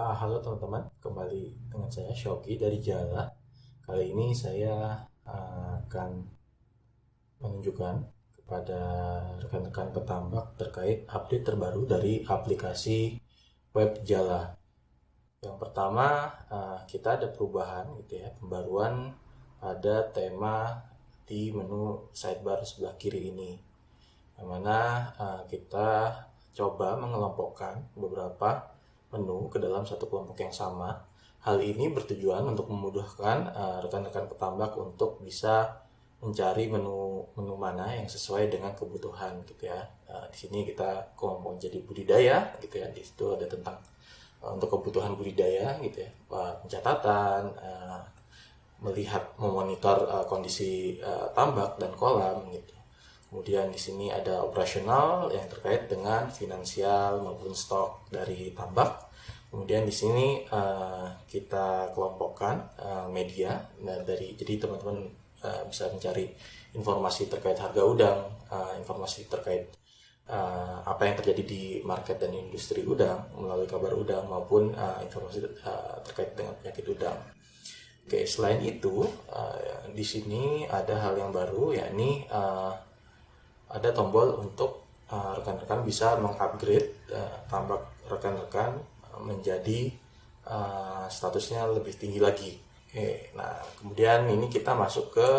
Halo teman-teman, kembali dengan saya Shoki dari Jala. Kali ini saya akan menunjukkan kepada rekan-rekan petambak terkait update terbaru dari aplikasi web Jala. Yang pertama, kita ada perubahan gitu ya, pembaruan pada tema di menu sidebar sebelah kiri ini. Yang mana kita coba mengelompokkan beberapa menu ke dalam satu kelompok yang sama. Hal ini bertujuan untuk memudahkan rekan-rekan petambak untuk bisa mencari menu mana yang sesuai dengan kebutuhan gitu ya. Di sini kita kelompok jadi budidaya gitu ya. Di situ ada tentang untuk kebutuhan budidaya gitu ya, pencatatan, melihat memonitor kondisi tambak dan kolam gitu. Kemudian di sini ada operasional yang terkait dengan finansial maupun stok dari tambak. Kemudian di sini kita kelompokkan media. Nah, jadi teman-teman bisa mencari informasi terkait harga udang, informasi terkait apa yang terjadi di market dan industri udang melalui kabar udang maupun informasi terkait dengan penyakit udang. Oke, selain itu di sini ada hal yang baru, yakni ada tombol untuk rekan-rekan bisa mengupgrade tambak rekan-rekan menjadi statusnya lebih tinggi lagi. Oke, nah kemudian ini kita masuk ke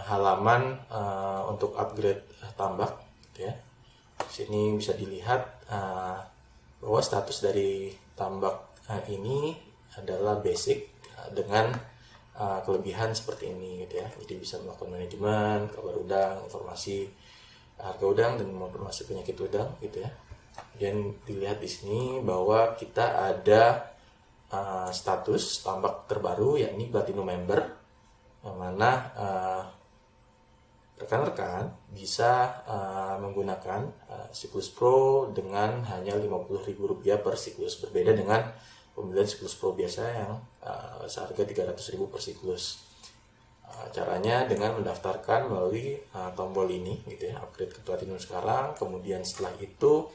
halaman untuk upgrade tambak, gitu ya. Di sini bisa dilihat bahwa status dari tambak ini adalah basic dengan kelebihan seperti ini gitu ya. Jadi bisa melakukan manajemen kabar udang, informasi harga udang dan informasi penyakit udang gitu ya. Dan dilihat di sini bahwa kita ada status tambak terbaru yakni Platinum Member, yang mana rekan-rekan bisa menggunakan Siklus Pro dengan hanya Rp50.000 per siklus, berbeda dengan pembelian siklus Pro biasa yang seharga Rp300.000 per siklus. Caranya dengan mendaftarkan melalui tombol ini gitu ya, upgrade ke Platinum sekarang. Kemudian setelah itu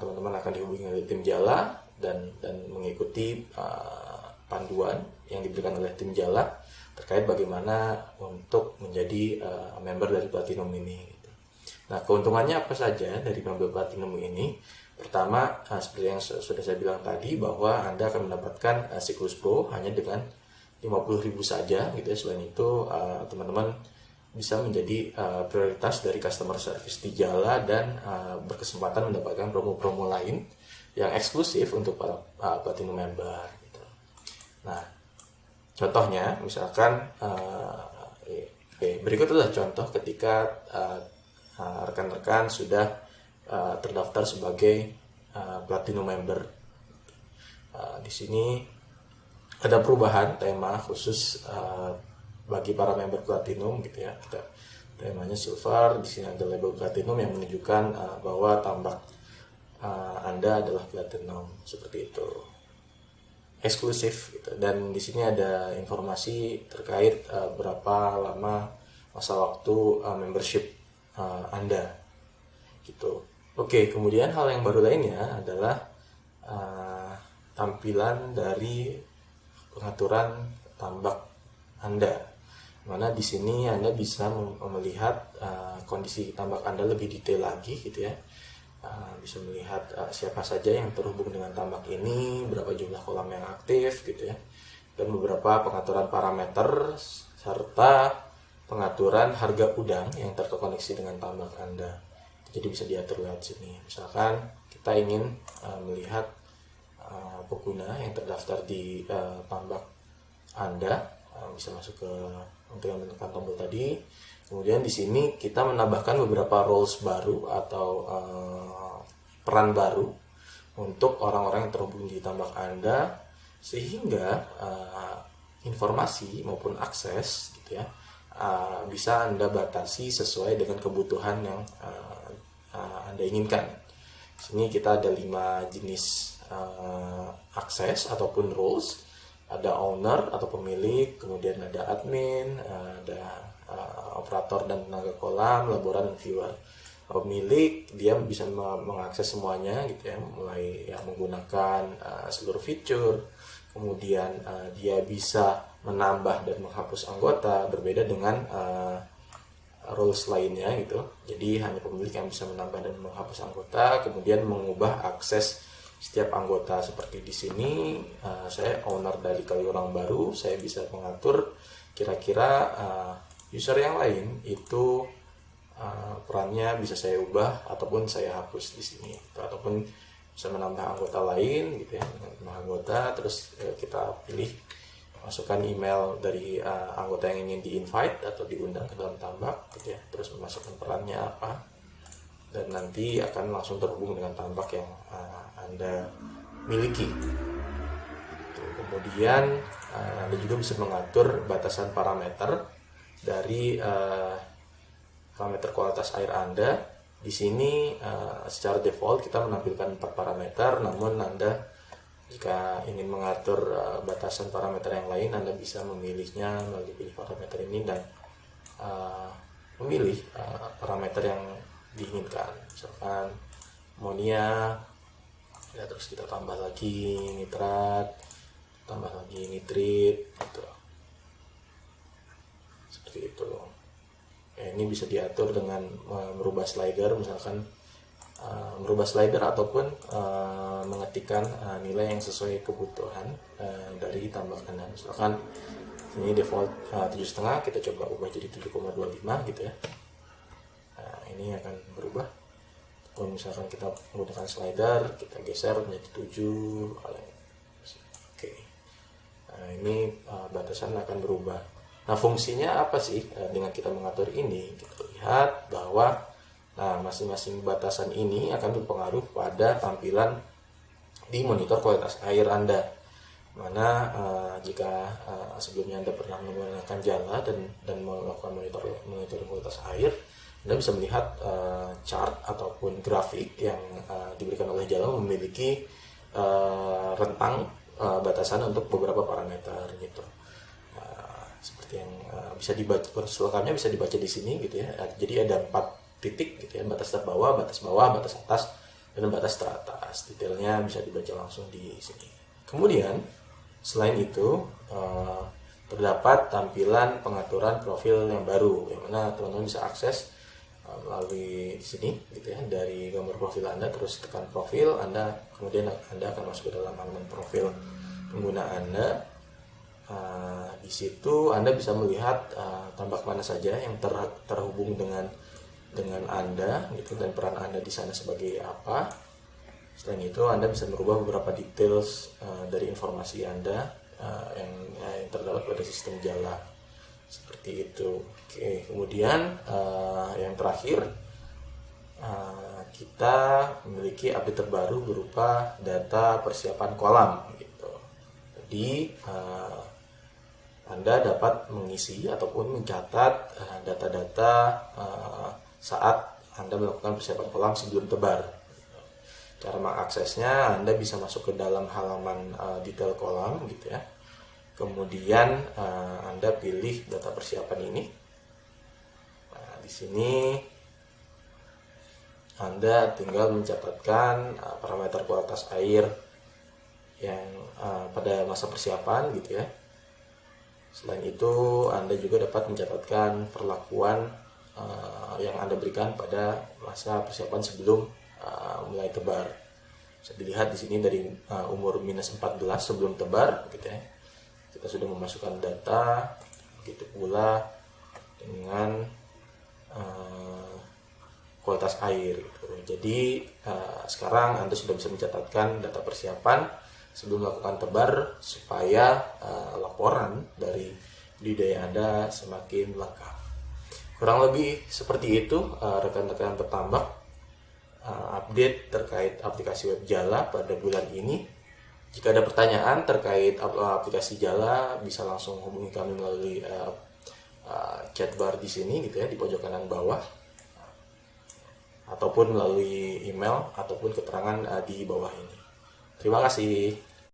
teman-teman akan dihubungi oleh tim Jala dan mengikuti panduan yang diberikan oleh tim Jala terkait bagaimana untuk menjadi member dari Platinum ini gitu. Nah, keuntungannya apa saja dari member Platinum ini? Pertama, seperti yang sudah saya bilang tadi, bahwa Anda akan mendapatkan Siklus Pro hanya dengan Rp50.000 saja gitu ya. Selain itu, teman-teman bisa menjadi prioritas dari customer service di Jala dan berkesempatan mendapatkan promo-promo lain yang eksklusif untuk para Platinum member gitu. Nah, contohnya misalkan berikut adalah contoh ketika rekan-rekan sudah terdaftar sebagai Platinum member. Di sini ada perubahan tema khusus bagi para member Platinum gitu ya. Temanya Silver, di sini ada label Platinum yang menunjukkan bahwa tambak Anda adalah Platinum, seperti itu. Eksklusif gitu. Dan di sini ada informasi terkait berapa lama masa waktu membership Anda gitu. Oke, kemudian hal yang baru lainnya adalah tampilan dari pengaturan tambak Anda. Mana di sini Anda bisa melihat kondisi tambak Anda lebih detail lagi gitu ya. Bisa melihat siapa saja yang terhubung dengan tambak ini, berapa jumlah kolam yang aktif gitu ya. Dan beberapa pengaturan parameter serta pengaturan harga udang yang terkoneksi dengan tambak Anda. Jadi bisa diatur lewat sini. Misalkan kita ingin melihat pengguna yang terdaftar di tambak Anda, bisa masuk ke untuk yang menekan tombol tadi. Kemudian di sini kita menambahkan beberapa roles baru atau peran baru untuk orang-orang yang terhubung di tambak Anda, sehingga informasi maupun akses gitu ya bisa Anda batasi sesuai dengan kebutuhan yang Anda inginkan. Di sini kita ada 5 jenis akses ataupun roles. Ada owner atau pemilik, kemudian ada admin, ada operator dan tenaga kolam, laboran, dan viewer. pemilik dia bisa mengakses semuanya gitu ya, mulai ya menggunakan seluruh fitur, kemudian dia bisa menambah dan menghapus anggota, berbeda dengan rules lainnya gitu. Jadi hanya pemilik yang bisa menambah dan menghapus anggota, kemudian mengubah akses setiap anggota. Seperti di sini saya owner dari Kali Orang Baru, saya bisa mengatur kira-kira user yang lain itu perannya bisa saya ubah ataupun saya hapus di sini, ataupun bisa menambah anggota lain gitu ya, menambah anggota. Terus kita pilih masukkan email dari anggota yang ingin di-invite atau diundang ke dalam tambak gitu ya, terus memasukkan perannya apa, dan nanti akan langsung terhubung dengan tambak yang Anda miliki. Kemudian Anda juga bisa mengatur batasan parameter dari parameter kualitas air Anda. Di sini secara default kita menampilkan 4 parameter, namun Anda jika ingin mengatur batasan parameter yang lain, Anda bisa memilihnya melalui pilih parameter ini dan memilih parameter yang diinginkan. Misalkan amonia, ya terus kita tambah lagi nitrat, tambah lagi nitrit, gitu. Seperti itu. Ya, ini bisa diatur dengan merubah slider, misalkan merubah slider ataupun mengetikkan nilai yang sesuai kebutuhan dari tambak Anda. Misalkan ini default 7,5, kita coba ubah jadi 7,25 gitu ya. Nah, ini akan berubah. Ataupun misalkan kita menggunakan slider, kita geser menjadi 7. Oke. Nah, ini batasan akan berubah. Nah, fungsinya apa sih dengan kita mengatur ini? Kita lihat bahwa masing-masing batasan ini akan berpengaruh pada tampilan di monitor kualitas air Anda. Mana jika sebelumnya Anda pernah menggunakan Jala dan melakukan monitoring kualitas air, Anda bisa melihat chart ataupun grafik yang diberikan oleh Jala memiliki rentang batasan untuk beberapa parameter gitu. Seperti yang bisa dibaca, selengkapnya bisa dibaca di sini gitu ya. Jadi ada 4 titik gitu ya, batas bawah, batas atas, dan batas teratas. Detailnya bisa dibaca langsung di sini. Kemudian selain itu terdapat tampilan pengaturan profil yang baru, yang mana teman-teman bisa akses melalui di sini gitu ya, dari gambar profil Anda, terus tekan profil Anda, kemudian Anda akan masuk ke dalam halaman profil pengguna Anda. Di situ Anda bisa melihat tambak mana saja yang terhubung dengan Anda gitu, dan peran Anda di sana sebagai apa. Selain itu Anda bisa merubah beberapa details dari informasi Anda yang terdapat pada sistem Jala. Seperti itu. Oke, kemudian yang terakhir kita memiliki update terbaru berupa data persiapan kolam gitu. Jadi Anda dapat mengisi ataupun mencatat data-data saat Anda melakukan persiapan kolam sebelum tebar. Cara mengaksesnya, Anda bisa masuk ke dalam halaman detail kolam gitu ya. Kemudian Anda pilih data persiapan ini. Nah, di sini Anda tinggal mencatatkan parameter kualitas air yang pada masa persiapan gitu ya. Selain itu, Anda juga dapat mencatatkan perlakuan yang Anda berikan pada masa persiapan sebelum mulai tebar. Bisa dilihat di sini dari umur -14 sebelum tebar gitu ya. Kita sudah memasukkan data, begitu pula dengan kualitas air gitu. Jadi sekarang Anda sudah bisa mencatatkan data persiapan sebelum melakukan tebar supaya laporan dari budidaya Anda semakin lengkap. Kurang lebih seperti itu rekan-rekan petambak, update terkait aplikasi web Jala pada bulan ini. Jika ada pertanyaan terkait aplikasi Jala, bisa langsung hubungi kami melalui chat bar di sini gitu ya, di pojok kanan bawah, ataupun melalui email ataupun keterangan di bawah ini. Terima kasih.